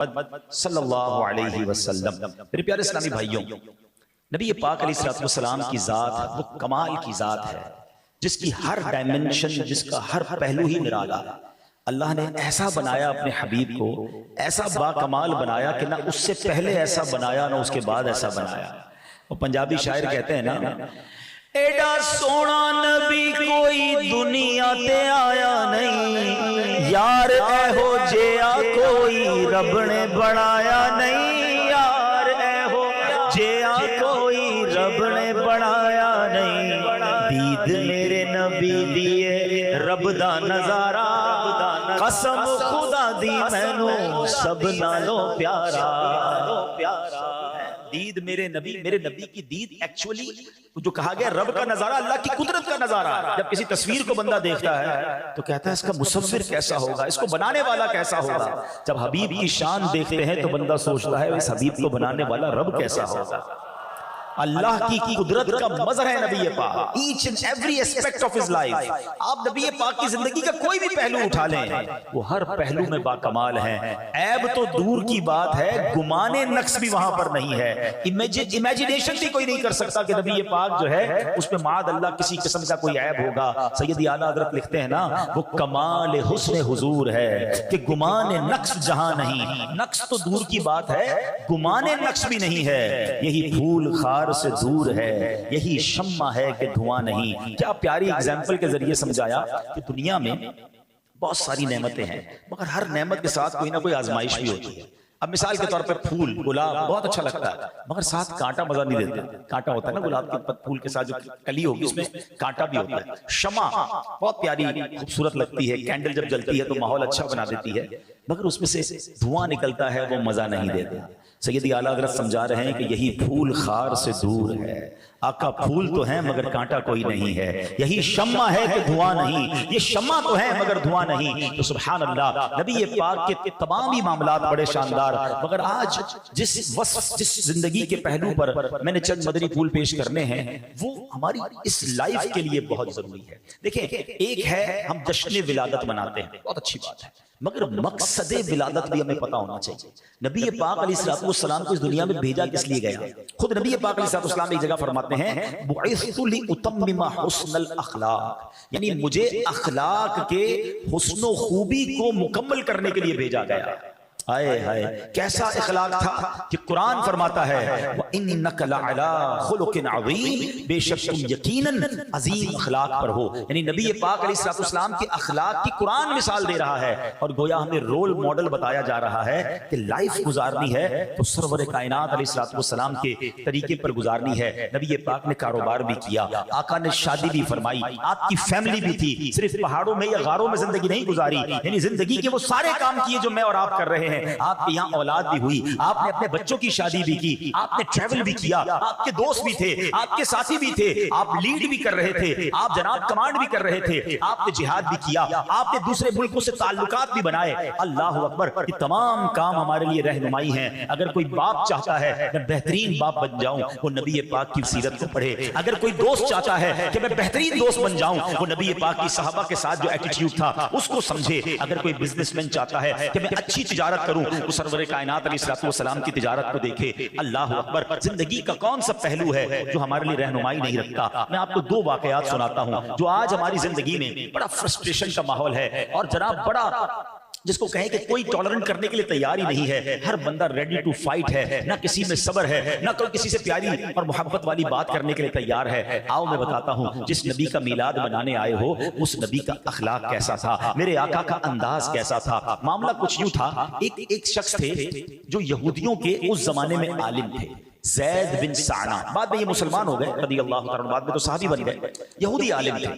सल्लल्लाहु अलैहि वसल्लम। मेरे प्यारे इस्लामी भाइयों, नबी पाक अलैहिस्सलातु वस्सलाम की ज़ात वो कमाल की ज़ात है जिसकी हर डायमेंशन, जिसका हर पहलू ही निराला है। अल्लाह ने ऐसा बनाया अपने हबीब को, ऐसा बाकमाल बनाया कि ना उससे पहले ऐसा बनाया ना उसके बाद ऐसा बनाया। और पंजाबी शायर कहते हैं ना, एडा सोना नबी कोई दुनिया ते आया नहीं, यार ऐहो जिया कोई रब ने बनाया नहीं, यार ऐहो जिया कोई रब ने बनाया नहीं। दीद मेरे नबी दिए रब दा नजारा, कसम खुदा दी मैनू सब नालों प्यारा। दीद मेरे नबी की दीद एक्चुअली जो कहा गया रब का नजारा, अल्लाह की कुदरत का नजारा। जब किसी तस्वीर को बंदा देखता है तो कहता है इसका मुसव्विर कैसा होगा, इसको बनाने वाला कैसा होगा। जब हबीब की शान देखते हैं तो बंदा सोचता है इस हबीब को बनाने वाला रब कैसा होगा। अल्लाह की कुदरत का मज़हर है नबी पाक, each and every aspect of his life. आप नबी पाक की जिंदगी का कोई भी पहलू उठा लें, वो हर पहलू में बाकमाल है। ऐब तो दूर की बात है, गुमाने नक्स भी वहां पर नहीं है। इमेजिनेशन भी कोई नहीं कर सकता कि नबी पाक जो है उसमें माद अल्लाह किसी किस्म का कोई ऐब होगा। सैयदी आला हज़रत लिखते हैं ना, वो कमाल हुस्न हुजूर है कि गुमाने नक्स जहां नहीं। नक्स तो दूर की बात है, गुमाने नक्स भी नहीं है। यही फूल खार से दूर है, यही शम्मा है कि धुआं नहीं। क्या प्यारी एग्जाम्पल के जरिए समझाया कि दुनिया में बहुत सारी नेमतें हैं, मगर हर नेमत के साथ कोई ना कोई आजमाइश भी होती है। अब मिसाल के तौर पे फूल, गुलाब बहुत अच्छा लगता है, मगर साथ कांटा मजा नहीं देता। कांटा होता है ना गुलाब के फूल के साथ, जो कली होगी उसमें कांटा भी होता है। शमा बहुत प्यारी खूबसूरत लगती है, कैंडल जब जलती है तो माहौल अच्छा बना देती है, मगर उसमें से धुआं निकलता है, वो मजा नहीं देता। सैयदी आला हज़रत समझा रहे हैं कि यही फूल खार से दूर है। आका फूल तो है मगर कांटा कोई नहीं है। यही शम्मा है कि धुआं नहीं, ये शम्मा तो है मगर धुआं नहीं। तो सुभान अल्लाह, नबी पाक के तमाम ही मामलात बड़े शानदार। मगर आज जिस जिंदगी के पहलू पर मैंने चंद मदनी फूल पेश करने हैं, वो हमारी इस लाइफ के लिए बहुत जरूरी है। देखें, एक है हम जश्न विलादत मनाते हैं, बहुत अच्छी बात है, मगर मकसद विलादत भी हमें पता होना चाहिए। नबी पाक अलैहिस्सलाम को इस दुनिया में भेजा किस लिए गया? खुद नबी पाक अलैहिस्सलाम एक जगह फरमाते हैं, बुइस्तु लिउतम्मिमा हुस्नल अखलाक, यानी मुझे अखलाक के हुस्न खूबी को मुकम्मल करने के लिए भेजा गया। हाय हाय, कैसा इखलाक था कि कुरान फरमाता है व इन्नका लअला खुलुकिन अज़ीम, बेशक तुम यकीनन अजीम अखलाक पर हो। यानी नबी पाक अलैहिस्सलाम के अखलाक की कुरान मिसाल दे रहा है, और गोया हमें रोल मॉडल बताया जा रहा है कि लाइफ गुजारनी है तो सरवर कायनात अलैहिस्सलाम के तरीके पर गुजारनी है। नबी पाक ने कारोबार भी किया, आका ने शादी भी फरमाई, आपकी फैमिली भी थी, सिर्फ पहाड़ों में या गारों में जिंदगी नहीं गुजारी। यानी जिंदगी के वो सारे काम किए जो मैं और आप कर रहे हैं। आपके यहाँ औलाद भी हुई, आपने अपने बच्चों की शादी भी की, आपने ट्रैवल भी किया, आपके दोस्त भी थे, आपके साथी भी थे, आप लीड भी कर रहे थे, आप जनाब कमांड भी कर रहे थे, आपने जिहाद भी किया, आपने दूसरे मुल्कों से ताल्लुकात भी बनाए। अल्लाह अकबर, ये तमाम काम हमारे लिए रहनुमाई हैं। अगर कोई बाप चाहता है मैं बेहतरीन बाप बन जाऊं, वो नबी पाक की सीरत को पढ़े। अगर कोई दोस्त चाहता है कि मैं बेहतरीन दोस्त बन जाऊं, वो नबी पाक की सहाबा के साथ जो एटीट्यूड था उसको समझे। अगर कोई बिजनेसमैन चाहता है कि मैं अच्छी तिजारत करूं, वो सरवर कायनात अलैहिस्सलाम की तिजारत को देखे। अल्लाह अकबर, जिंदगी का कौन सा पहलू है जो हमारे लिए रहनुमाई नहीं रखता? मैं आपको दो वाकयात सुनाता हूं जो आज हमारी जिंदगी में बड़ा फ्रस्ट्रेशन का माहौल है, और जनाब बड़ा जिसको कहें कि कोई टॉलरेंट करने के लिए तैयार ही नहीं है। हर बंदा रेडी टू फाइट है, ना किसी में सब्र है, ना कोई किसी से प्यारी और मोहब्बत वाली बात करने के लिए तैयार है। आओ मैं बताता हूं, जिस नबी का मीलाद मनाने आए हो उस नबी का अखलाक कैसा था, मेरे आका का अंदाज कैसा था। मामला कुछ यूं था, एक शख्स थे जो यहूदियों के उस जमाने में आलिम थे, ज़ैद बिन साना। बाद में ये मुसलमान हो गए रज़ियल्लाहु ताला, बाद में तो सहाबी बन गए, यहूदी आलिम थे।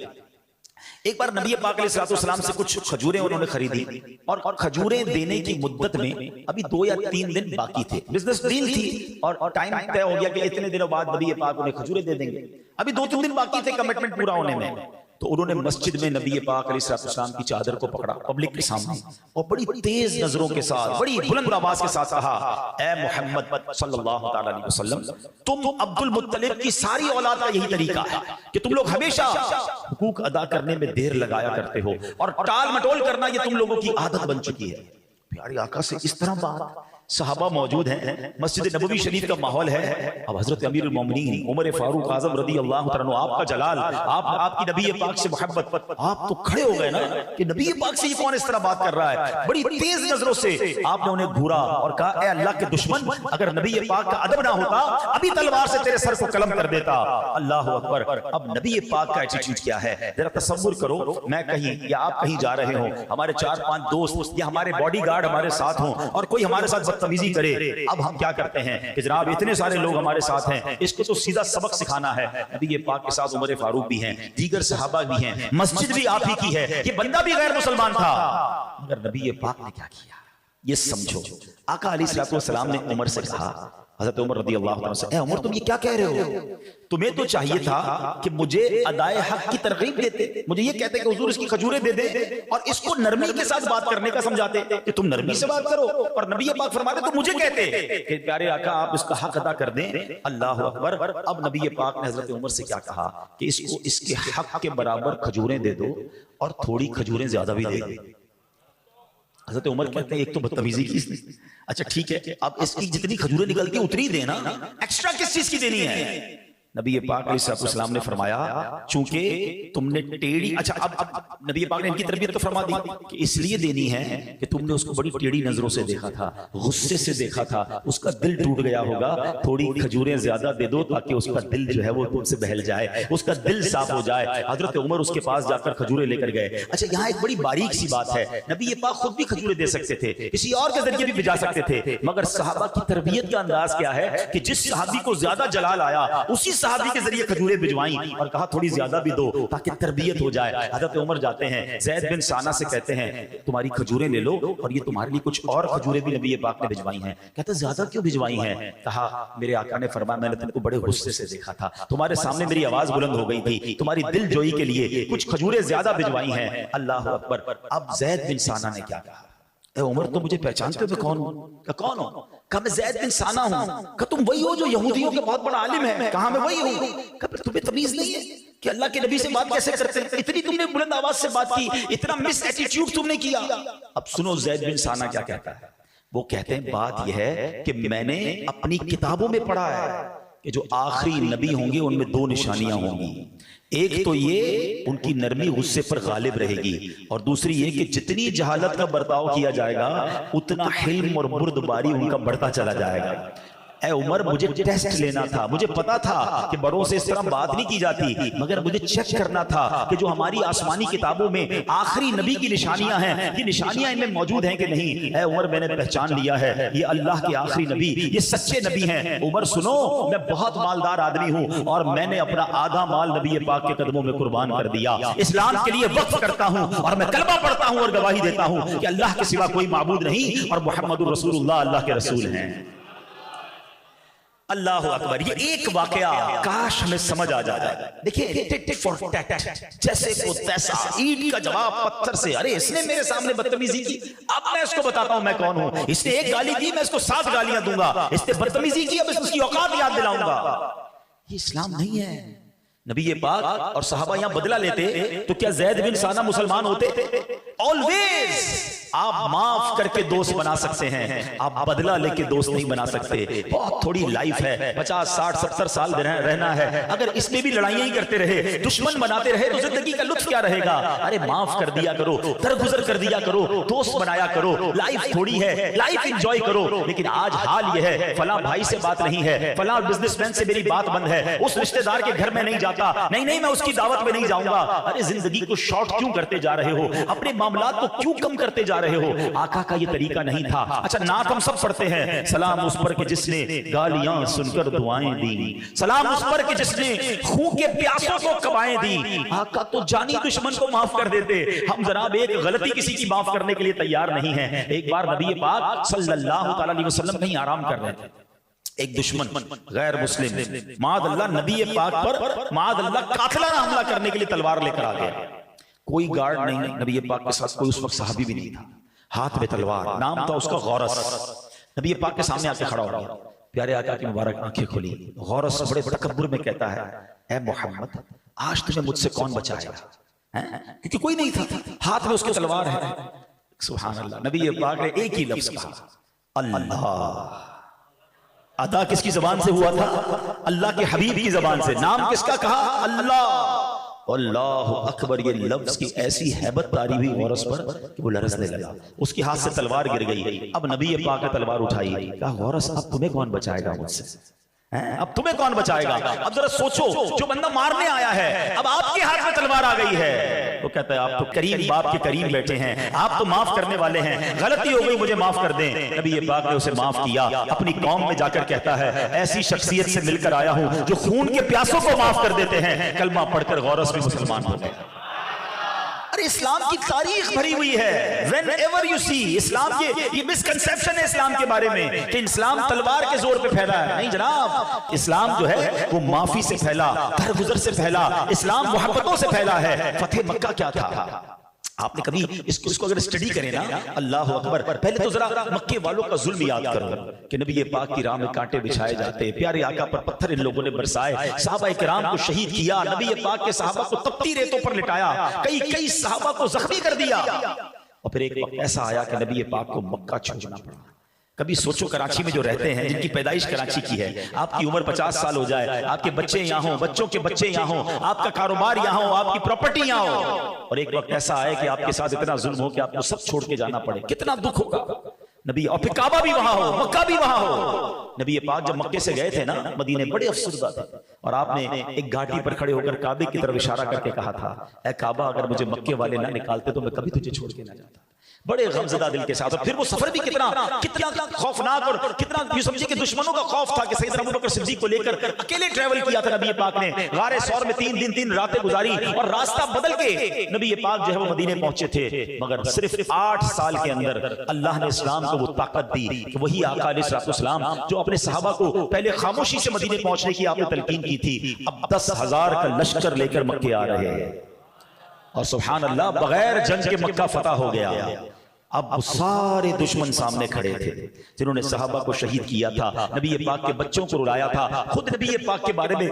एक बार नबी पाक अलैहिस्सलाम से कुछ खजूरें उन्होंने खरीदी, और खजूरें देने की मुद्दत में अभी 2 या 3 दिन बाकी थे। बिजनेस डील थी और टाइम तय हो गया कि इतने दिनों बाद नबी पाक उन्हें खजूरें दे देंगे। अभी 2-3 दिन बाकी थे कमिटमेंट पूरा होने में। तो उन्होंने मस्जिद में नबी पाक अलैहिस्सलाम की चादर को पकड़ा पब्लिक के सामने, और बड़ी तेज नजरों के साथ, बड़ी बुलंद आवाज के साथ कहा, ऐ मोहम्मद सल्लल्लाहु ताला अलैहि वसल्लम, तुम अब्दुल मुत्तलिब की सारी औलाद का यही तरीका है कि तुम लोग हमेशा हुकूक अदा करने में देर लगाया करते हो, और टाल मटोल करना ये तुम लोगों की आदत बन चुकी है। प्यारे आका से इस तरह बात, सहाबा मौजूद हैं, मस्जिद नबवी शरीफ का माहौल है। अब हजरत अमीरुल मोमिनीन उमर फारूक आजम रदी अल्लाह तआला अन्हु, आपका जलाल, आपकी नबी पाक से मोहब्बत, आप तो खड़े हो गए ना कि नबी पाक से ये कौन इस तरह बात कर रहा है। बड़ी तेज नजरों से आपने उन्हें घूरा और कहा, ए अल्लाह के दुश्मन, अगर नबी पाक का अदब ना होता अभी तलवार से तेरे सर को कलम कर देता। अल्लाह अकबर। अब नबी पाक का एटीट्यूड क्या है, जरा तसव्वुर करो, मैं कहीं या आप कहीं जा रहे हो, हमारे 4-5 दोस्त या हमारे बॉडीगार्ड हमारे साथ हों और कोई हमारे साथ बदतमीजी करे। अब हम क्या करते हैं कि जनाब इतने सारे लोग हमारे साथ हैं, इसको तो सीधा सबक सिखाना है। नबी पाक के साथ उमर फारूक भी हैं, दीगर सहाबा भी हैं, मस्जिद भी आप ही की है, ये बंदा भी गैर मुसलमान था, मगर नबी पाक ने क्या किया ये समझो। आका अलैहिस्सलाम ने उमर से कहा, हज़रत उमर रज़ी अल्लाह तआला से, ए उमर तुम ये क्या कह रहे हो, तुम्हें तो चाहिए था कि मुझे अदाए हक की तरगीब देते, मुझे ये कहते कि हुजूर इसकी खजूरें दे दे और इसको नरमी के साथ बात करने का समझाते कि तुम नरमी से बात करो, और नबी पाक फरमाते तो मुझे कहते कि प्यारे आका आप इसका हक अदा कर दें। अल्लाह अकबर। अब नबी पाक ने हज़रत उमर से क्या कहा कि इसको इसके हक के बराबर खजूरें दे दो और थोड़ी खजूरें ज्यादा भी दे दो। हज़रत उमर कहते हैं एक तो बदतमीजी की इसने, अच्छा ठीक है अब इसकी जितनी खजूरें निकलती है उतनी देना, एक्स्ट्रा किस चीज की देनी है। नबी पाक अलैहिस्सलाम ने फरमाया चूंकि तुमने टेढ़ी, अच्छा अब नबी पाक ने इनकी तरबियत तो फरमा दी कि इसलिए देनी है कि तुमने उसको बड़ी टेढ़ी नजरों से देखा था, गुस्से से देखा था, उसका दिल टूट गया होगा, थोड़ी खजूरें ज्यादा दे दो ताकि उसका दिल जो है वो तुमसे बहल जाए, उसका दिल साफ हो जाए। हजरत उमर उसके पास जाकर खजूरें लेकर गए। अच्छा यहाँ एक बड़ी बारीक सी बात है, नबी पाक खुद भी खजूरें दे सकते थे, किसी और के जरिए भी भिजा सकते थे, मगर सहाबा की तरबियत का अंदाज क्या है कि जिस सहाबी को ज्यादा जलाल आया उसी सहाबी के जरिए खजूरें भिजवाई और कहा थोड़ी ज्यादा भी दो ताकि तरबियत हो जाए। हज़रत उमर जाते हैं, ज़ैद बिन साना से कहते हैं तुम्हारी खजूरें ले लो और ये तुम्हारे लिए कुछ और खजूरें भी नबी पाक ने भिजवाई हैं। कहते ज्यादा क्यों भिजवाई हैं? कहा मेरे आका ने फरमाया मैंने तुमको बड़े गुस्से से देखा था, तुम्हारे सामने मेरी आवाज बुलंद हो गई थी, तुम्हारी दिल जोई के लिए कुछ खजूरें ज्यादा भिजवाई हैं। अल्लाह अकबर। अब ज़ैद बिन साना ने क्या कहा, ए उमर तो मुझे पहचानते हो मैं कौन हूं? कौन हो? कहा मैं ज़ैद बिन साना हूं। कहा तुम वही हो जो यहूदियों के बहुत बड़ा आलिम है? कहा मैं वही हूं। कहा तुम्हें तमीज नहीं है कि अल्लाह के नबी से बात कैसे करते हैं? इतनी तुमने बुलंद आवाज से बात की, इतना मिस एटीट्यूड तुमने किया। अब सुनो ज़ैद बिन साना क्या कहता है, वो कहते हैं बात यह है कि मैंने अपनी किताबों में पढ़ा है कि जो आखिरी नबी होंगे उनमें दो निशानियां होंगी, एक तो ये उनकी नरमी गुस्से पर गालिब रहेगी और दूसरी ये कि जितनी जहालत का बर्ताव किया जाएगा उतना हिल्म और बुर्दबारी उनका बढ़ता चला जाएगा। ए उमर मुझे टेस्ट लेना था, मुझे पता था कि बड़ों से इस तरह बात नहीं की जाती, मगर मुझे चेक करना था कि जो हमारी आसमानी किताबों में आखिरी नबी की निशानियां हैं ये निशानियां इनमें मौजूद हैं कि नहीं। ए उमर मैंने पहचान लिया है ये अल्लाह के आखिरी नबी, ये सच्चे नबी हैं। उमर सुनो मैं बहुत मालदार आदमी हूं और मैंने अपना आधा माल नबी पाक के कदमों में कुर्बान कर दिया, इस्लाम के लिए वक्फ करता हूं और मैं कलमा पढ़ता हूं और गवाही देता हूं कि अल्लाह के सिवा कोई माबूद नहीं और मुहम्मदुर रसूलुल्लाह अल्लाह के रसूल हैं। अल्लाह अकबर। ये एक वाकया काश हमें समझ आ जाए। देखिए टिट फॉर टैट, जैसे को तैसा, ईंट का जवाब पत्थर से। अरे इसने मेरे सामने बदतमीजी की, अब मैं इसको बताता हूं मैं कौन हूं। इसने एक गाली दी मैं इसको 7 गालियां दूंगा, इसने बदतमीजी की अब उसकी औकात याद दिलाऊंगा। ये इस्लाम नहीं है। नबी ये पाक और सहाबा यहां बदला लेते तो क्या ज़ैद बिन साना मुसलमान होते? ऑलवेज आप माफ करके दोस्त बना सकते हैं, आप बदला लेके दोस्त नहीं बना सकते। बहुत थोड़ी लाइफ है, 50, 60, 70 साल रहना है, अगर इसमें भी लड़ाइयां ही करते रहे, दुश्मन बनाते रहे तो जिंदगी का लुत्फ क्या रहेगा? अरे माफ कर दिया करो, दरगुजर कर दिया करो, दोस्त बनाया करो। लाइफ थोड़ी है, लाइफ एंजॉय करो। लेकिन आज हाल यह है फला भाई से बात नहीं है, फला बिजनेसमैन से मेरी बात बंद है, उस रिश्तेदार के घर में नहीं जाता, नहीं मैं उसकी दावत में नहीं जाऊंगा। अरे जिंदगी को शॉर्ट क्यों करते जा रहे हो? अपने मामलात को क्यों कम करते जा रहे हो? आका का ये तरीका नहीं था। अच्छा नात हम सब पढ़ते हैं, सलाम उस पर के जिसने गालियां सुनकर दुआएं दी, सलाम उस पर के जिसने खून के प्यासों को कबाएं दी। आका तो जानी दुश्मन को माफ कर देते, हम जनाब एक गलती किसी की माफ करने के लिए तैयार नहीं है। एक बार नबी पाक सल्लल्लाहु अलैहि वसल्लम कहीं आराम कर रहे थे, एक दुश्मन गैर मुस्लिम मादअल्लाह नबी पाक पर मादअल्लाह कातिलाना हमला करने के लिए तलवार लेकर आ गया। कोई गार्ड नहीं, नबी पाक के साथ कोई उस वक्त सहाबी भी नहीं था, हाथ में तलवार, नाम था उसका गौरस। नबी पाक के सामने आके खड़ा हो गया, प्यारे आका की मुबारक आंखें खुली। गौरस बड़े तकब्बुर में कहता है, ए मोहम्मद आज तुम्हें मुझसे कौन बचाएगा? क्योंकि कोई नहीं था, हाथ में उसके तलवार है। सुभान अल्लाह। नबी पाक ने एक ही लफ्ज कहा, अल्लाह। अदा किसकी जबान से हुआ था? अल्लाह के हबीब की जबान से। नाम किसका कहा? अल्लाह। अल्लाह अकबर, ये लफ्ज की ऐसी हैबत तारी हुई गौरस पर कि वो लरसने लगा। उसके हाथ से तलवार गिर गई। अब नबी पाक ने तलवार उठाई, कहा गौरस अब तुम्हें कौन बचाएगा मुझसे? अब तुम्हें कौन बचाएगा? अब जरा सोचो, जो बंदा मारने आया है अब आपके हाथ में तलवार आ गई है। तो कहता है आप तो करीम बाप के करीम बैठे हैं, आप तो माफ करने वाले हैं, गलती हो गई मुझे माफ कर दें। नबी पाक ने उसे माफ किया। अपनी कौम में जाकर कहता है ऐसी शख्सियत से मिलकर आया हूं जो खून के प्यासों को माफ कर देते हैं। कलमा पढ़कर गौरस भी मुसलमान हो गए। अरे इस्लाम की तारीख भरी हुई है। Whenever you see, इस्लाम ये मिसकंसेप्शन है इस्लाम के बारे में कि इस्लाम तलवार के जोर पे फैला है। नहीं जनाब, इस्लाम जो है वो माफी से फैला, दरगुजर से फैला, इस्लाम मोहब्बतों से फैला है। फतेह मक्का क्या था? आपने कभी इसको अगर स्टडी करें ना, अल्लाह अकबर, पहले तो जरा मक्के वालों का जुल्म याद करो कि नबी ये पाक की राह में कांटे बिछाए जाते, प्यारे आका पर पत्थर इन लोगों ने बरसाए, सहाबा इकराम को शहीद किया, नबी ये पाक के सहाबा को तपती रेतों पर लिटाया, कई सहाबा को जख्मी कर दिया। और फिर एक वक्त ऐसा आया कि नबी ये पाक को मक्का छोड़ना पड़ा। कभी सोचो कराची में जो रहते हैं, जिनकी पैदाइश कराची की है, आपकी उम्र 50 साल हो जाए, आपके बच्चे यहाँ हो, बच्चों के बच्चे यहाँ हो, आपका कारोबार यहाँ हो, आपकी प्रॉपर्टी यहाँ हो, और एक वक्त ऐसा आए कि आपके साथ इतना जुल्म हो कि आपको सब छोड़ के जाना पड़े, कितना दुख होगा। नबी, और फिर काबा भी वहां हो, मक्का भी वहां हो। नबी पाक जब मक्के से गए थे ना मदीने, बड़े अफसरदा थे, और आपने एक घाटी पर खड़े होकर काबे की तरफ इशारा करके कहा था, ऐ काबा अगर मुझे मक्के वाले ना निकालते तो मैं कभी तुझे छोड़ के ना जाता। बड़े गमज़दा दिल के साथ। और फिर वो सफर भी कितना खौफनाक और कितना यूं समझिए कि दुश्मनों का खौफ था कि सैयदना अबू बकर सिद्दीक को लेकर अकेले ट्रैवल किया था नबी पाक ने। गारे सौर में 3 दिन 3 रातें गुजारी और रास्ता बदल के नबी पाक जो है वो मदीने पहुंचे थे। मगर सिर्फ 8 साल के अंदर अल्लाह ने इस्लाम को वो ताकत दी कि वही आका अलैहिस्सलाम जो अपने सहाबा को पहले खामोशी से मदीने पहुंचने की आपने तलकीन की थी, अब 10,000 का लश्कर लेकर मक्के आ रहे हैं। और सुभान अल्लाह, बगैर जंग के मक्का फतह हो गया। अब वो सारे दुश्मन सामने खड़े थे जिन्होंने सहाबा को शहीद किया था, नबी पाक के बच्चों को रुलाया था, खुद नबी पाक के बारे में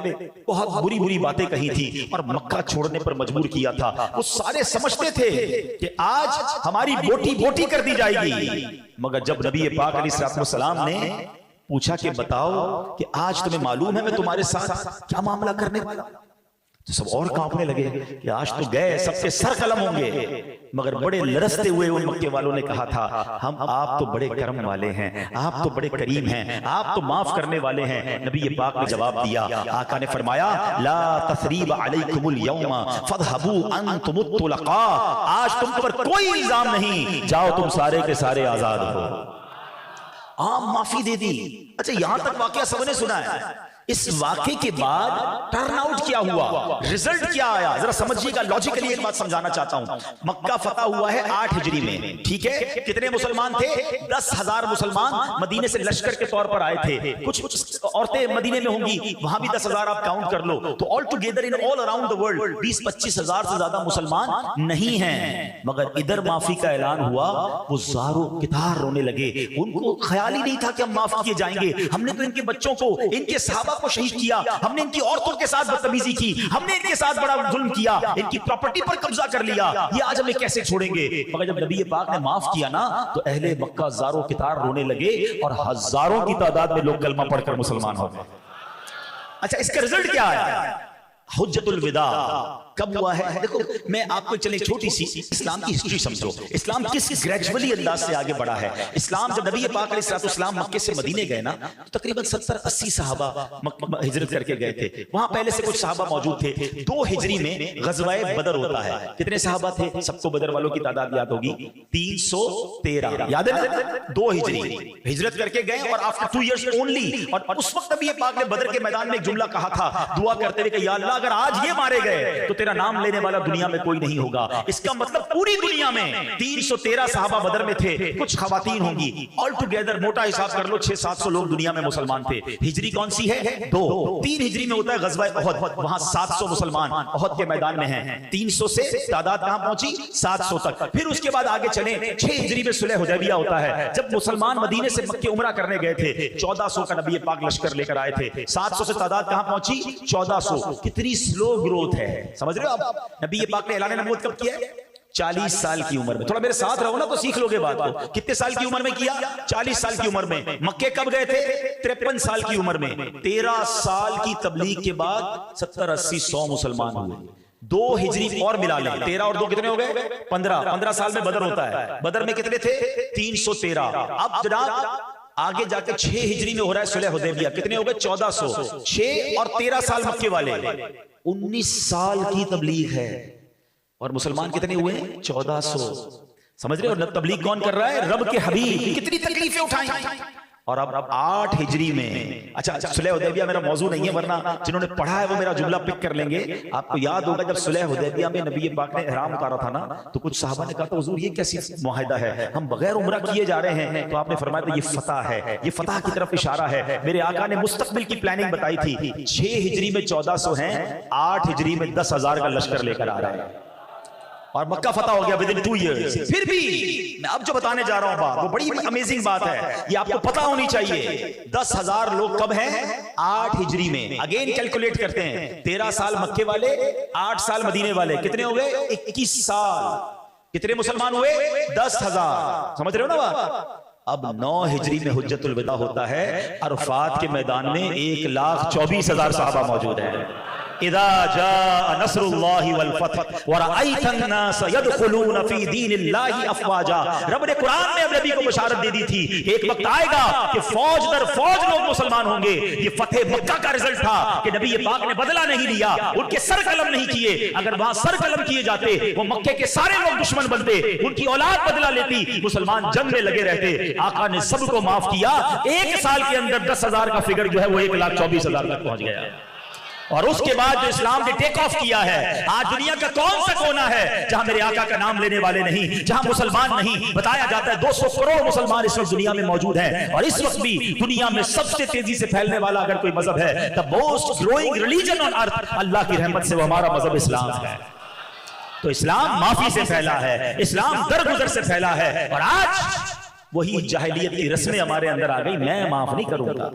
बहुत बुरी बुरी बातें कही थी और मक्का छोड़ने पर मजबूर किया था। वो सारे समझते थे कि आज हमारी बोटी बोटी कर दी जाएगी। मगर जब नबी पाक अलैहिस्सलाम ने पूछा कि बताओ कि आज तुम्हें मालूम है मैं तुम्हारे साथ क्या मामला करने वाला, तो सब और कांपने लगे कि आज तो गए सबके सर कलम होंगे। मगर बड़े लरसते हुए उन मक्के वालों ने कहा था, हम आप तो बड़े करम वाले हैं, आप तो बड़े करीम हैं, आप तो माफ करने वाले हैं। नबी पाक ने जवाब दिया, आका ने फरमाया, ला तसरीब अलैकुमुल यौमा फदहबू अंतुमुत तुलका, आज तुम पर कोई इल्जाम नहीं, जाओ तुम सारे के सारे आजाद हो। आम माफी दे दी। अच्छा, यहां तक वाकया सबने सुना है। इस वाकये के बाद टर्नआउट क्या हुआ, रिजल्ट क्या आया, जरा समझिएगा। लॉजिकली एक बात समझाना चाहता हूं। मक्का फतह हुआ है 8 हिजरी में, ठीक है। कितने मुसलमान थे? 10,000 मुसलमान मदीने से लश्कर के तौर पर आए थे। कुछ औरतें मदीने में होंगी, वहां भी 10,000 आप काउंट कर लो, तो all together in all around the world 20-25 हजार से ज्यादा मुसलमान नहीं हैं। मगर इधर माफी का ऐलान हुआ, वो ज़ारो कितार रोने लगे। उनको ख्याल ही नहीं था कि हम माफ किए जाएंगे। हमने तो इनके बच्चों को, इनके सहाबा को शहीद किया, हमने इनकी औरतों के साथ बदतमीजी की, हमने इनके साथ बड़ा जुल्म किया, इनकी प्रॉपर्टी पर कब्जा कर लिया, ये आज हमें कैसे छोड़ेंगे। मगर जब नबी पाक ने माफ किया ना, तो अहले मक्का ज़ारो कितार रोने लगे और हजारों की तादाद में लोग कलमा पढ़कर मुसलमान हो गए। अच्छा, इसका रिजल्ट क्या आया? हुज्जतुल विदा कब हुआ है? देखो, मैं आपको चले छोटी सी इस्लाम की हिस्ट्री समझो। इस्लाम किस ग्रेजुअली अंदाज से आगे बढ़ा है। इस्लाम जब नबी पाक अलैहिस्सलाम मक्के से मदीने गए ना, तो तकरीबन 70-80 सहाबा हिजरत करके गए थे। वहां पहले से कुछ सहाबा मौजूद थे। 2 हिजरी में गज़वाए बदर होता है। कितने सहाबा थे? सबको बदर वालों की तादाद याद होगी, 313, याद है ना? 2 हिजरी हिजरत करके गए और आफ्टर 2 इयर्स ओनली। और उस वक्त नबी पाक ने बदर के मैदान में एक जुमला कहा था, दुआ करते हुए कि या अल्लाह, अगर आज ये मारे गए तो तेरा नाम लेने वाला दुनिया में कोई नहीं होगा। इसका मतलब पूरी दुनिया में 313 सहाबा बदर में थे, कुछ खवातीन होंगी। ऑल टुगेदर मोटा हिसाब कर लो 600-700 लोग दुनिया में मुसलमान थे। हिजरी कौन सी है? 2। 3 हिजरी में होता है गज़वाए उहद, वहां 700 मुसलमान उहद के मैदान में हैं। 300 से तादाद कहां पहुंची? 700 तक। फिर उसके बाद आगे चले, 6 हिजरी में सुलह हुदैबिया होता है, जब मुसलमान मदीने से मक्के उमरा करने गए थे। 1400 का नबी पाक लश्कर लेकर आए थे। 700 से तादाद कहां पहुंची? 1400। कितनी स्लो ग्रोथ है, समझ रहे हो आप? नबी पाक ने ऐलान नबूवत कब किया है? 40 साल की उम्र में। थोड़ा मेरे साथ रहो ना तो सीख लोगे बात को। कितने साल की उम्र में किया? 40 साल की उम्र में। मक्के कब गए थे? 53 साल की उम्र में। 13 साल की तबलीग के बाद 70, 80, 100 मुसलमान हुए। 2 हिजरी और मिला लें, 13 और 2 कितने हो गए? 15 साल में बदर होता है। बदर में कितने थे? 313। अब जनाब आगे जाकर 6 हिजरी में हो रहा है सुलह हुदैबिया। कितने हो गए? 1400। 6 और 13 साल मक्के वाले, 19 साल की तबलीग है। और मुसलमान कितने हुए? 1400। समझ रहे हो? तबलीग कौन कर रहा है? रब के हबीब। कितनी तकलीफें उठाई। और अब 8 हिजरी में, अच्छा सुलह हुदैबिया मेरा मौजू नहीं है, वरना जिन्होंने पढ़ा है वो मेरा जुमला पिक कर लेंगे। आपको याद होगा जब सुलह हुदैबिया में नबी पाक ने ihram उतारा था ना, तो कुछ सहाबा ने कहा था हुजूर ये कैसी मुआहिदा है, हम बगैर उम्रा किए जा रहे हैं। तो आपने फरमाया था ये फतह है, ये फतह की तरफ इशारा है। मेरे आका ने मुस्तकबिल की प्लानिंग बताई थी। 6 हिजरी में 1400 हैं, 8 हिजरी में 10,000 का लश्कर लेकर आ रहा है और मक्का फतह हो गया विद इन 2 ईयर्स। फिर भी मैं अब जो बताने जा रहा हूं बात, वो बड़ी अमेजिंग बात है, ये आपको पता होनी चाहिए। 10,000 लोग कब हैं? 8 हिजरी में। अगेन कैलकुलेट करते हैं, 13 साल मक्के वाले, 8 साल मदीने वाले, कितने हो गए? 21 साल। कितने मुसलमान हुए? 10,000। समझ रहे हो ना बात? अब 9 हिजरी में हुज्जतुल विदा होता है। अरफात के मैदान में 1,24,000 सहाबा मौजूद हैं। इदा जा नस्रुल्लाहि वल फतह व रअयतन नास यदखुलून फी दीनिल्लाहि अफवाजा। रब ने कुरान में नबी को बशारत दे दी थी कि एक वक्त आएगा कि फौज दर फौज लोग मुसलमान होंगे। ये फतेह मक्का का रिजल्ट था कि नबी पाक ने बदला नहीं लिया, उनके सर कलम नहीं किए। अगर वहां सर कलम किए जाते वो मक्के के सारे लोग दुश्मन बनते, उनकी औलाद बदला लेती, मुसलमान जंग में लगे रहते। आका ने सबको माफ किया। 1 साल के अंदर 10,000 का फिगर जो है वो 1,24,000 तक पहुंच गया। और उसके बाद जो इस्लाम ने टेक ऑफ किया है, आज दुनिया का कौन सा कोना है जहां मेरे आका का नाम लेने वाले नहीं, जहां मुसलमान नहीं। बताया जाता है 200 करोड़ मुसलमान इस वक्त दुनिया में मौजूद हैं। और इस वक्त भी दुनिया में सबसे तेजी से फैलने वाला अगर कोई मजहब है, the most growing religion on earth, Allah की रहमत से वो हमारा मजहब इस्लाम है। तो इस्लाम माफी से फैला है, इस्लाम दरगुजर से फैला है। और आज वही जाहिलियत की रस्में हमारे अंदर आ गई। मैं माफ नहीं करूंगा,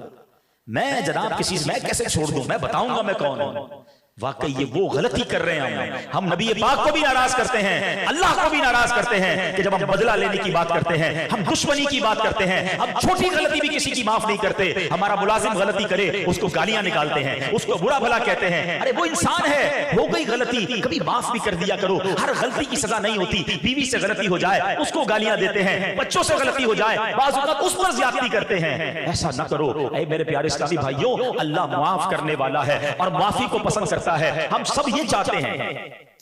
मैं जनाब किसी मैं कैसे छोड़ दूं, मैं बताऊंगा मैं कौन हूं। वाकई ये वो गलती कर रहे हैं। हम नबी पाक को भी नाराज करते हैं, अल्लाह को भी नाराज करते हैं कि जब हम बदला लेने की बात करते हैं, हम दुश्मनी की बात करते हैं, हम छोटी गलती भी किसी की माफ नहीं करते। हमारा मुलाजिम गलती करे उसको गालियां निकालते हैं, उसको बुरा भला कहते हैं। अरे वो इंसान है, हो गई गलती, कभी माफ भी कर दिया करो। हर गलती की सजा नहीं होती। बीवी से गलती हो जाए उसको गालियां देते हैं, बच्चों से गलती हो जाए बाज़ औक़ात उस पर ज्यादती करते हैं। ऐसा ना करो ऐ मेरे प्यारे इस्लामी भाइयों, अल्लाह माफ करने वाला है और माफी को पसंद करता है। हम सब ये चाहते हैं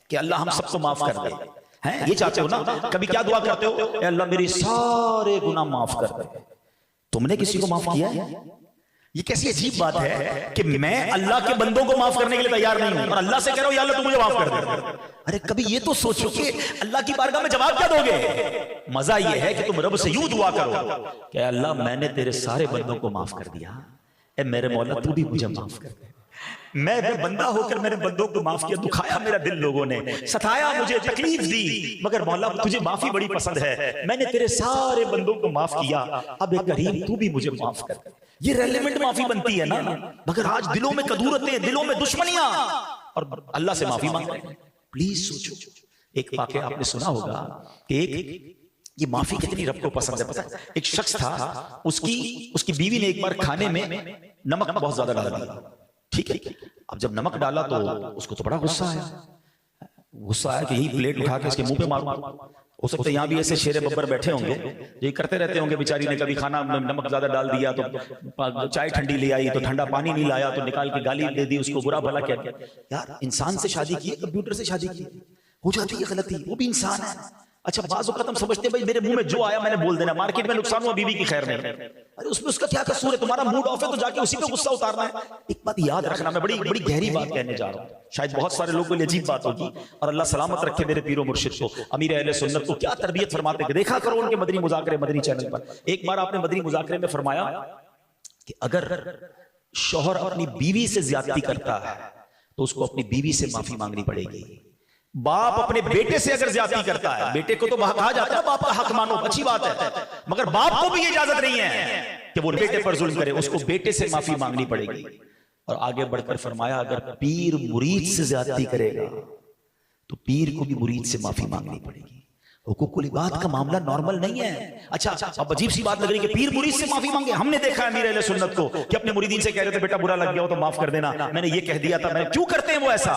कि अल्लाह हम सबको माफ कर दे, हैं? ये चाहते हो ना? कभी क्या दुआ करते हो? अल्लाह मेरे सारे गुनाह माफ कर दे। तुमने किसी को माफ किया है? ये कैसी अजीब बात है कि मैं अल्लाह के बंदों को माफ करने के लिए तैयार नहीं हूं और अल्लाह से कह रहा हूं या अल्लाह तू मुझे माफ कर दे। अरे कभी ये तो सोचो कि अल्लाह की बारगाह में जवाब क्या दोगे? मजा ये है कि तुम रब से यूं दुआ करो कि अल्लाह मैंने तेरे सारे बंदों को माफ कर दिया, ए मेरे मौला तू भी मुझे माफ कर दे। मैं बंदा होकर मैंने बंदों को माफ किया, दुखाया मेरा दिल लोगों ने, सताया मुझे, तकलीफ दी, मगर मौला तुझे माफी बड़ी पसंद है। मैंने तेरे सारे बंदों को माफ किया, अब एक करीम तू भी मुझे माफ कर। ये रेलेवेंट माफी बनती है ना? मगर आज दिलों में कदूरतें, दिलों में दुश्मनियां और अल्लाह से माफी मांग रहे हैं। प्लीज सोचो, एक वाकया आपने सुना होगा कि ये माफी कितनी रब को पसंद है। पता है, एक शख्स था, उसकी बीवी ने एक बार खाने में नमक बहुत ज्यादा डाल दिया। ठीक है, अब जब नमक डाला तो उसको तो बड़ा गुस्सा आया कि यही प्लेट उठा के इसके मुंह पे मारूं। हो सकता है यहाँ भी ऐसे शेरे बब्बर बैठे होंगे, ये करते रहते होंगे। बेचारी ने कभी खाना में नमक ज्यादा डाल दिया तो चाय ठंडी ले आई, तो ठंडा पानी नहीं लाया तो निकाल के गाली दे दी, उसको बुरा भला क्या। यार इंसान से शादी की है, कंप्यूटर से शादी की, हो जाती है गलती, वो भी इंसान है। अच्छा बाज़ औक़ात हम समझते हैं भाई मेरे मुंह में जो आया मैंने बोल देना, मार्केट में नुकसान हुआ बीवी की खैर नहीं। अरे उसमें उसका क्या कसूर है? तुम्हारा मूड ऑफ है तो जाके उसी पे गुस्सा उतारना है। एक बात याद रखना, मैं बड़ी बड़ी गहरी बात कहने जा रहा हूँ, शायद बहुत सारे लोगों के लिए अजीब बात होगी और अल्लाह सलामत रखे मेरे पीरो मुर्शिद को, अमीर अहले सुन्नत को। क्या तरबियत फरमाते हैं, देखा करो उनके मदनी मुज़ाकरे मदनी चैनल पर। एक बार आपने मदनी मुज़ाकरे में फरमाया कि अगर शौहर अपनी बीवी से ज्यादती करता है तो उसको अपनी बीवी से माफी मांगनी पड़ेगी। बाप अपने बेटे से अगर ज्यादती करता है, बेटे को तो कहा जाता है बाप का हक मानो, अच्छी बात है, मगर बाप को भी इजाजत नहीं है कि वो बेटे पर जुल्म करे, उसको बेटे से माफी मांगनी पड़ेगी। और आगे बढ़कर फरमाया अगर पीर मुरीद से ज्यादती करेगा तो पीर को भी मुरीद से माफी मांगनी पड़ेगी। हुकूकुल इबाद का मामला नॉर्मल नहीं है। अच्छा, अब अजीब सी बात लग रही है कि पीर मुरीद से माफी मांगे। हमने देखा है अमीर अहले सुन्नत को कि अपने मुरीदीन से कह रहे थे बेटा बुरा लग गया हो तो माफ कर देना, मैंने ये कह दिया था। मैं क्यों करते हैं वो ऐसा?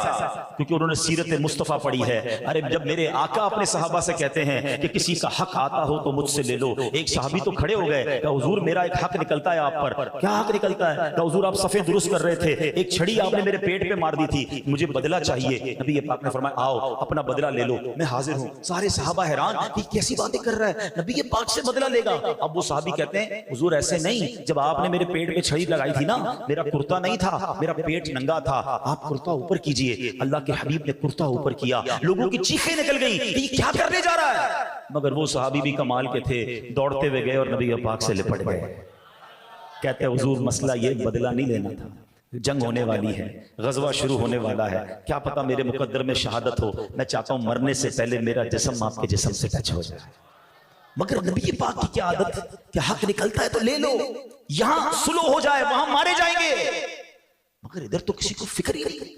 क्योंकि उन्होंने सीरत मुस्तफा पढ़ी है। अरे जब मेरे आका अपने सहाबा से कहते हैं कि किसी का हक आता हो तो मुझसे ले लो, एक सहाबी तो खड़े हो गए, कहा हुजूर मेरा एक हक निकलता है आप पर। क्या हक निकलता है? कहा हुजूर आप सफे दुरुस्त कर रहे थे, एक छड़ी आपने मेरे पेट पे मार दी थी, मुझे बदला चाहिए। नबी पाक ने फरमाया आओ अपना बदला ले लो, मैं हाजिर हूँ। सारे सहाबा हैरान कि कैसी बातें कर रहा है, नबी पाक से बदला लेगा। अब वो साहबी कहते हैं हुजूर ऐसे नहीं, जब आपने मेरे पेट में छड़ी लगाई थी ना, मेरा कुर्ता नहीं था, मेरा पेट नंगा था, आप कुर्ता ऊपर कीजिए। अल्लाह के हबीब ने कुर्ता ऊपर किया, लोगों की चीखें निकल गई कि ये क्या करने जा रहा है। मगर वो साहबी भी कमाल के थे, दौड़ते हुए गए और नबी पाक से लिपट गए। कहते हैं हुजूर मसला ये बदला नहीं लेना था, जंग होने वाली है, गजवा शुरू होने वाला है, क्या पता मेरे मुकद्दर में शहादत हो, मैं चाहता हूं मरने से पहले मेरा जिस्म आपके जिस्म से टच हो जाए। मगर नबी पाक की क्या आदत कि हक निकलता है तो ले लो, यहां सुलह हो जाए वहां मारे जाएंगे। मगर इधर तो किसी को फिक्र ही नहीं,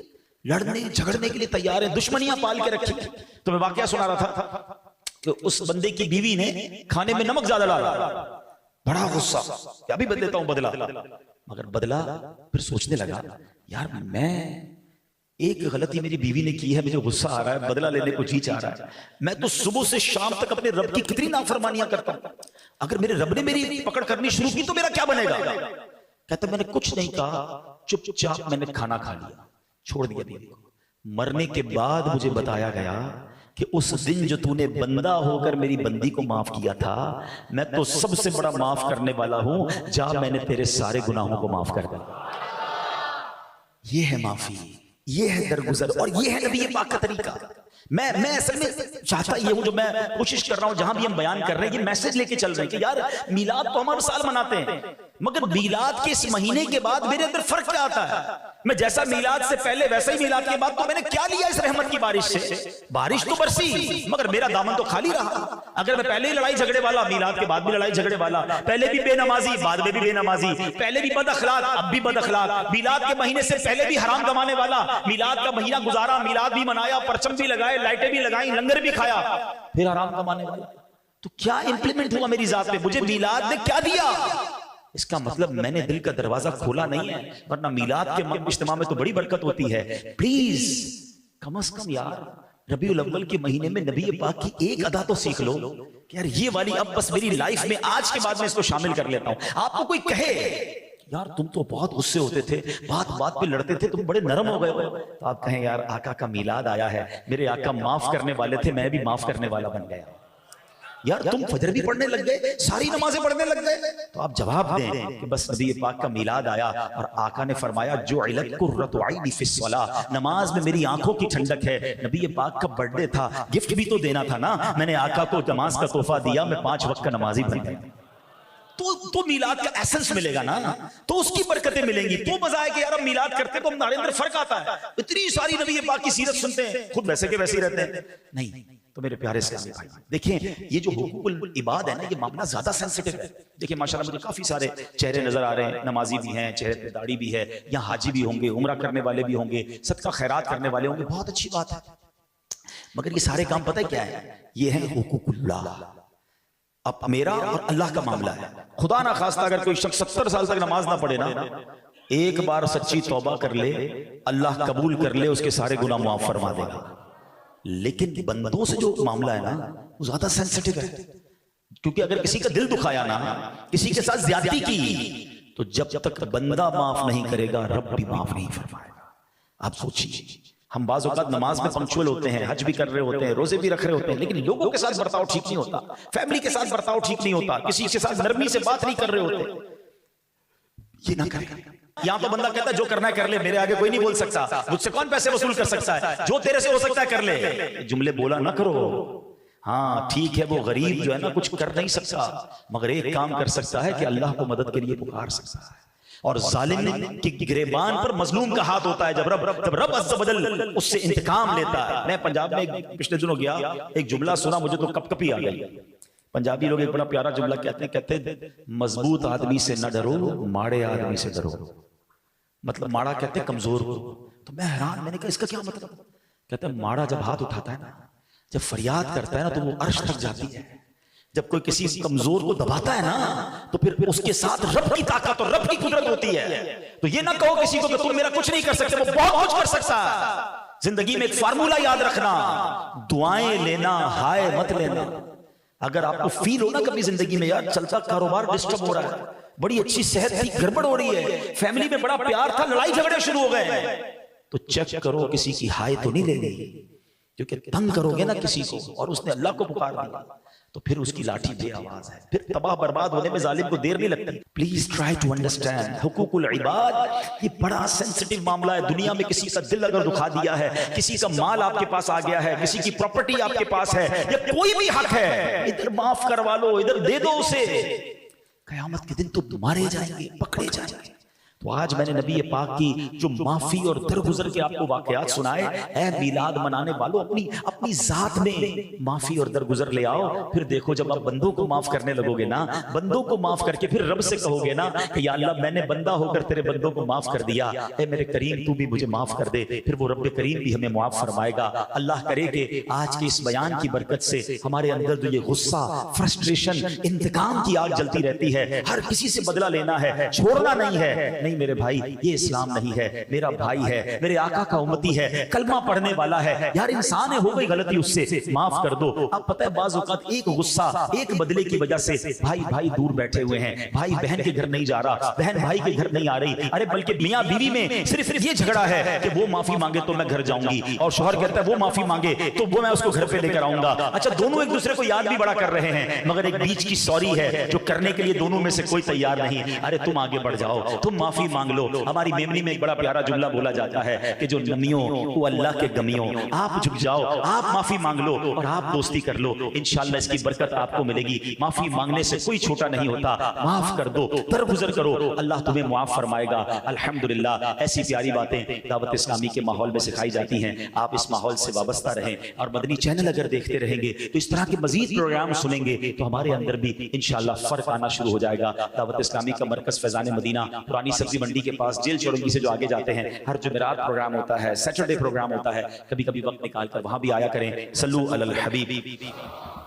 लड़ने झगड़ने के लिए तैयार है, दुश्मनियां पाल के रखी। तो मैं वाकया सुना रहा था कि उस बंदे की बीवी ने खाने में नमक ज्यादा डाला, बड़ा गुस्सा, अभी देता हूं बदला। मगर बदला फिर सोचने लगा यार मैं एक गलती मेरी बीवी ने की है, मुझे गुस्सा आ रहा है, बदला लेने को जी चाह रहा है। मैं तो सुबह से शाम तक अपने रब की कितनी नाफरमानियां करता हूं, अगर मेरे रब ने मेरी पकड़ करनी शुरू की तो मेरा क्या बनेगा। कहता मैंने कुछ नहीं कहा, चुपचाप मैंने खाना खा लिया, छोड़ दिया बीवी को। मरने के बाद मुझे बताया गया कि उस दिन जो तूने बंदा होकर मेरी बंदी को माफ किया था, मैं तो सबसे बड़ा माफ करने वाला हूं, जा मैंने तेरे सारे गुनाहों को माफ कर दिया। ये है माफी, ये है दरगुजर, और ये है नबी पाक का तरीका। मैं असल में चाहता ये हूं, जो मैं कोशिश कर रहा हूं, जहां भी हम बयान कर रहे हैं ये मैसेज लेके चल रहे हैं कि यार मिलाद तो हम हर साल मनाते हैं, मगर मिलाद के इस महीने के बाद मेरे अंदर फर्क क्या आता है। मैं जैसा मिलाद से पहले वैसा ही मिलाद के बाद, तो मैंने क्या लिया इस रहमत की बारिश से? बारिश तो बरसी मगर मेरा दामन तो खाली रहा। अगर मैं पहले ही लड़ाई झगड़े वाला, मिलाद के बाद भी लड़ाई झगड़े वाला, पहले भी बेनमाजी बाद में भी बेनमाजी, पहले भी बद अखलाक अब भी बद अखलाक, मिलाद के महीने से पहले भी हराम कमाने वाला, मिलाद का महीना गुजारा, मिलाद भी मनाया, परचम भी लगाए, लाइटें भी लगाई, लंगर भी खाया, फिर हराम कमाने वाला। तो क्या इंप्लीमेंट हुआ मेरी जात में? मुझे मिलाद ने क्या दिया? इसका मतलब मैंने दिल का दरवाजा खोला नहीं है, वरना मिलाद के इज्तिमा में तो बड़ी बरकत होती है। प्लीज कम से कम यार रबीउल अव्वल के महीने में नबी पाक की एक अदा तो सीख लो कि यार ये वाली अब बस मेरी लाइफ में आज के बाद में इसको शामिल कर लेता हूं। आपको कोई कहे यार तुम तो बहुत गुस्से होते थे, बात बात पे लड़ते थे, तुम बड़े नरम हो गए हो, तो आप कहें यार आका का मिलाद आया है, मेरे आका माफ करने वाले थे, मैं भी माफ करने वाला बन गया। यार तुम फजर भी पढ़ने लग गए, सारी नमाजें पढ़ने लग गए, तो आप जवाब दें कि बस नबी पाक का मिलाद आया और आका ने फरमाया जो इलत कुर्रतु ऐनी फिस्सलाह, नमाज में मेरी आंखों की ठंडक है। नबी पाक का बर्थडे था, गिफ्ट भी तो देना था ना, मैंने आका को नमाज का तोहफा दिया, मैं 5 वक्त का नमाजी बन गया। तो मिलाद का एसेंस मिलेगा ना, तो उसकी बरकतें मिलेंगी, तो मजा है कि यार हम मिलाद करते तो हमारे अंदर फर्क आता है। इतनी सारी नबी पाक की सीरत सुनते हैं, खुद वैसे के वैसे ही रहते हैं। नहीं तो मेरे प्यारे इस्लामी भाई देखें, ये जो हुकूकुल इबाद है ना, ये मामला ज्यादा सेंसिटिव है। देखिए माशाल्लाह मुझे काफी सारे चेहरे नजर आ रहे हैं, नमाजी भी हैं, चेहरे पे दाढ़ी भी है, यहाँ हाजी भी होंगे, उम्रा करने वाले भी होंगे, सदका खैरात करने वाले होंगे, बहुत अच्छी बात है। मगर ये सारे काम पता है क्या है? ये है हुकूकुल्लाह। अब मेरा और अल्लाह का मामला है। खुदा ना खास्ता अगर कोई शख्स 70 साल तक नमाज ना पढ़े ना, एक बार सच्ची तौबा कर ले, अल्लाह कबूल कर ले, उसके सारे गुनाह माफ फरमा देगा। लेकिन बंदों से जो मामला है ना, वो ज्यादा सेंसिटिव है, क्योंकि अगर किसी का दिल दुखाया ना, किसी के साथ ज्यादती की, तो जब तक बंदा माफ नहीं करेगा रब भी माफ नहीं फरमाएगा। आप सोचिए, हम बाज़ औक़ात नमाज में पंक्चुअल होते हैं, हज भी कर रहे होते हैं, रोजे भी रख रहे होते हैं, लेकिन लोगों के साथ बर्ताव ठीक नहीं होता, फैमिली के साथ बर्ताव ठीक नहीं होता, किसी के साथ नरमी से बात नहीं कर रहे होते। ये ना करें। यहाँ तो बंदा कहता है जो करना है कर ले, मेरे आगे कोई नहीं बोल सकता, मुझसे कौन पैसे वसूल कर सकता है, जो तेरे से हो सकता है कर ले। जुमले बोला ना करो। हाँ ठीक है, वो गरीब जो है ना कुछ कर नहीं सकता, मगर एक काम कर सकता है कि अल्लाह को मदद के लिए पुकार सकता है। और जालिम की गिरेबान पर मजलूम का हाथ होता है, जब रब अज़्ज़ व जल उससे इंतकाम लेता है। मैं पंजाब में पिछले दिनों गया, एक जुमला सुना, मुझे तो कपकपी आ गई। पंजाबी लोग एक बड़ा प्यारा जुमला कहते हैं मजबूत आदमी से न डरो, माड़े आदमी से डरो। मतलब माड़ा कहते हैं कमजोर को। तो मैं हैरान, मैंने कहा इसका क्या मतलब? कहते हैं माड़ा जब हाथ उठाता है ना, जब फरियाद करता है ना, तो वो अर्श तक जाती है। जब कोई किसी कमजोर को दबाता है ना, तो फिर उसके साथ रब की ताकत और रब की कुदरत होती है। तो ये ना कहो किसी को कि तुम मेरा कुछ नहीं कर सकते, वो बहुत कुछ कर सकता है। जिंदगी में एक फार्मूला याद रखना, दुआएं लेना, हाय मत लेना। अगर आपको फील हो ना कभी जिंदगी में, यार चलता कारोबार डिस्टर्ब हो रहा है, बड़ी अच्छी सेहत थी, गड़बड़ हो रही है, फैमिली में बड़ा प्यार था, लड़ाई झगड़े शुरू हो गए, तो चेक करो किसी की हाय तो नहीं लेनी। क्योंकि तंग करोगे ना किसी को और उसने अल्लाह को पुकार दिया, तो फिर उसकी लाठी बेआवाज है, फिर तबाह बर्बाद होने में जालिम को देर नहीं लगती। प्लीज ट्राई टू अंडरस्टैंड हुकूकुल इबाद, ये बड़ा सेंसिटिव मामला है। दुनिया में किसी का दिल अगर दुखा दिया है, किसी का माल आपके पास आ गया है, किसी की प्रॉपर्टी आपके पास है, या कोई भी हक है, इधर माफ करवा लो, इधर दे दो उसे, कयामत के दिन तो मारे जाएंगे, पकड़े जाएंगे। तो आज मैंने नबी पाक की जो माफी और दरगुजर के आपको वाकयात सुनाए, ऐ मिलाद मनाने वालों, अपनी जात में माफी और दरगुजर ले आओ। फिर देखो जब आप बंदों को माफ करने लगोगे ना, बंदों को माफ करके फिर रब से कहोगे ना कि या अल्लाह मैंने बंदा होकर तेरे बंदों को माफ कर दिया, ऐ मेरे करीम तू भी मुझे माफ कर दे, फिर वो रब करीम भी हमें माफ फरमाएगा। अल्लाह करे कि आज के इस बयान की बरकत से हमारे अंदर जो ये गुस्सा, फ्रस्ट्रेशन, इंतकाम की आग जलती रहती है, हर किसी से बदला लेना है, छोड़ना नहीं है, नहीं मेरे भाई ये इस्लाम नहीं है, मेरा भाई है, मेरे आका का उम्मती है, कलमा पढ़ने वाला है, यार इंसान है, हो गई गलती उससे माफ कर दो। अब पता है बाज़ औक़ात एक गुस्सा, एक बदले की वजह से भाई भाई दूर बैठे हुए हैं, भाई बहन के घर नहीं जा रहा, बहन भाई के घर नहीं आ रही, अरे बल्कि मियां बीवी में सिर्फ ये झगड़ा है कि वो माफी मांगे तो मैं घर जाऊंगी, और शौहर कहता है वो माफी मांगे तो वो मैं उसको घर पे लेकर आऊंगा। अच्छा दोनों एक दूसरे को याद भी बड़ा कर रहे हैं, मगर एक बीच की सॉरी है जो करने के लिए दोनों में से कोई तैयार नहीं। अरे तुम आगे बढ़ जाओ, तुम माफी मांग लो। हमारी मेमनी में एक बड़ा प्यारा जुमला बोला जाता है कि जो नमियों वो अल्लाह के गमियों, आप झुक जाओ, आप माफी मांग लो और आप दोस्ती कर लो, इंशाअल्लाह इसकी बरकत आपको मिलेगी। माफी मांगने से कोई छोटा नहीं होता, माफ कर दो, दरगुजर करो, अल्लाह तुम्हें माफ फरमाएगा। अल्हम्दुलिल्लाह ऐसी प्यारी बातें दावत इस्लामी के माहौल में सिखाई जाती हैं। आप इस माहौल से वाबस्ता रहें और मदनी चैनल अगर देखते रहेंगे तो इस तरह के मजीद प्रोग्राम सुनेंगे तो हमारे अंदर भी इंशाअल्लाह फर्क आना शुरू हो जाएगा। दावत इस्लामी का मरकज फैजान मदीना पुरानी सब्जी मंडी के पास जेल चौरंगी से जो आगे जाते हैं, हर जुमेरात प्रोग्राम होता है, सैटरडे प्रोग्राम होता है, कभी कभी वक्त निकाल कर वहां भी आया करें। सल्लू अलल हबीब।